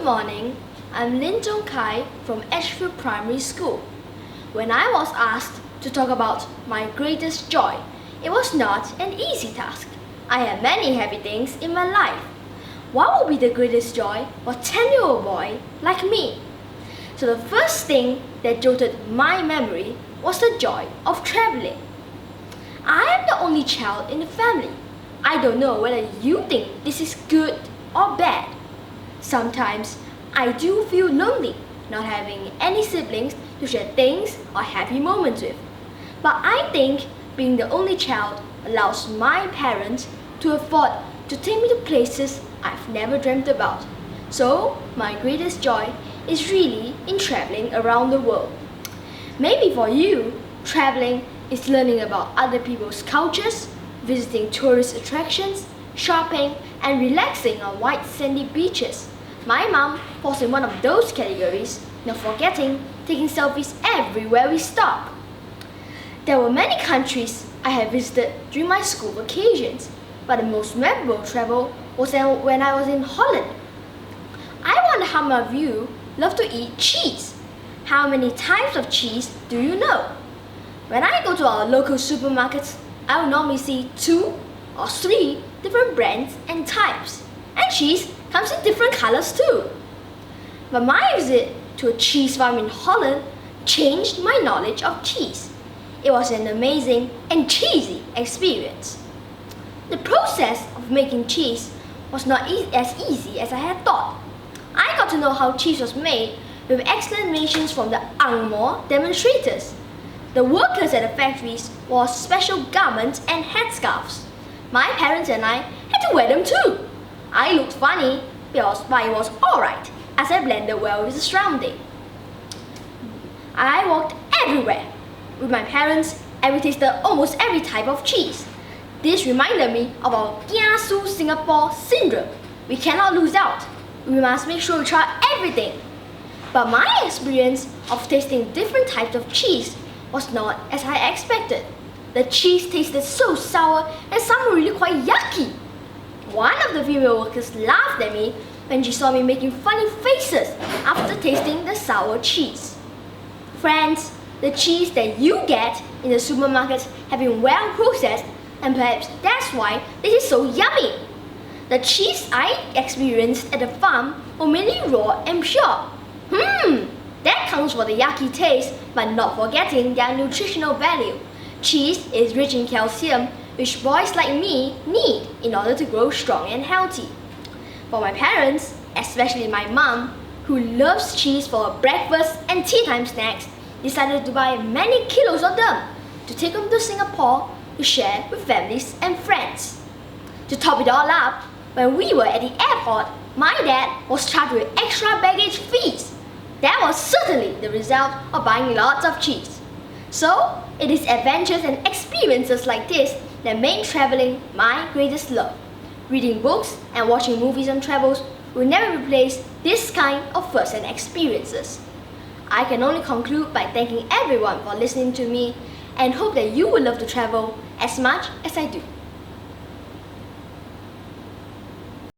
morning, I'm Zong from Edgefield Primary School. When I was asked to talk about my greatest joy, it was not an easy task. I had many happy things in my life. What would be the greatest joy for a 10-year-old boy like me? So the first thing that jolted my memory was the joy of traveling. I am the only child in the family. I don't know whether you think this is good or bad. Sometimes I do feel lonely not having any siblings to share things or happy moments with. But I think being the only child allows my parents to afford to take me to places I've never dreamt about. So my greatest joy is really in traveling around the world. Maybe for you, traveling is learning about other people's cultures, visiting tourist attractions, shopping, and relaxing on white sandy beaches. My mom falls in one of those categories, not forgetting taking selfies everywhere we stop. There were many countries I had visited during my school vacations, but the most memorable travel was when I was in Holland. I wonder how many of you love to eat cheese. How many types of cheese do you know? When I go to our local supermarkets, I will normally see 2 or 3 different brands and types. And cheese comes in different colors too. But my visit to a cheese farm in Holland changed my knowledge of cheese. It was an amazing and cheesy experience. The process of making cheese was not as easy as I had thought. I got to know how cheese was made with explanations from the Angmo demonstrators. The workers at the factories wore special garments and headscarves. My parents and I had to wear them too. I looked funny, but it was alright as I blended well with the surrounding. I walked everywhere with my parents and we tasted almost every type of cheese. This reminded me of our Kiasu Singapore syndrome. We cannot lose out. We must make sure we try everything. But my experience of tasting different types of cheese was not as I expected. The cheese tasted so sour and some were really quite yucky. One of the female workers laughed at me when she saw me making funny faces after tasting the sour cheese. Friends, the cheese that you get in the supermarkets have been well processed, and perhaps that's why this is so yummy. The cheese I experienced at the farm were mainly raw and pure. That counts for the yucky taste, but not forgetting their nutritional value. Cheese is rich in calcium, which boys like me need in order to grow strong and healthy. For my parents, especially my mom, who loves cheese for her breakfast and tea time snacks, decided to buy many kilos of them to take them to Singapore to share with families and friends. To top it all up, when we were at the airport, my dad was charged with extra baggage fees. That was certainly the result of buying lots of cheese. So, it is adventures and experiences like this that make traveling my greatest love. Reading books and watching movies on travels will never replace this kind of first-hand experiences. I can only conclude by thanking everyone for listening to me and hope that you will love to travel as much as I do.